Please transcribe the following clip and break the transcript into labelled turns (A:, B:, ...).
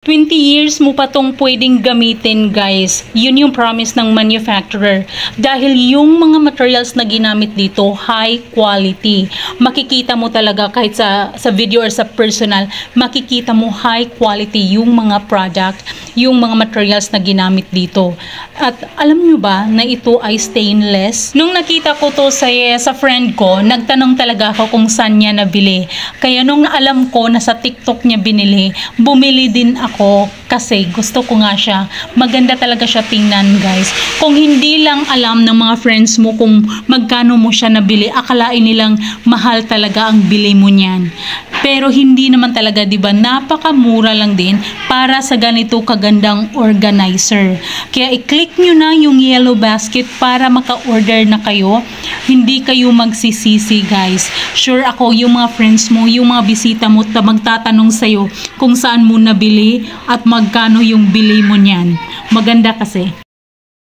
A: 20 years mo pa tong pwedeng gamitin, guys. Yun yung promise ng manufacturer. Dahil yung mga materials na ginamit dito, high quality. Makikita mo talaga kahit sa video or sa personal, makikita mo high quality yung mga product, yung mga materials na ginamit dito. At alam nyo ba na ito ay stainless? Nung nakita ko to sa friend ko, nagtanong talaga ako kung saan niya nabili. Kaya nung alam ko na sa TikTok niya binili, bumili din ako kasi gusto ko nga siya. Maganda talaga siya tingnan, guys. Kung hindi lang alam ng mga friends mo kung magkano mo siya nabili, akalain nilang mahal talaga ang bili mo niyan. Pero hindi naman talaga, 'di ba? Napakamura lang din para sa ganito kagandang organizer. Kaya i-click nyo na yung yellow basket para maka-order na kayo. Hindi kayo magsisisi, guys. Sure ako, yung mga friends mo, yung mga bisita mo, magtatanong sa'yo kung saan mo nabili at magkano yung bili mo niyan. Maganda kasi.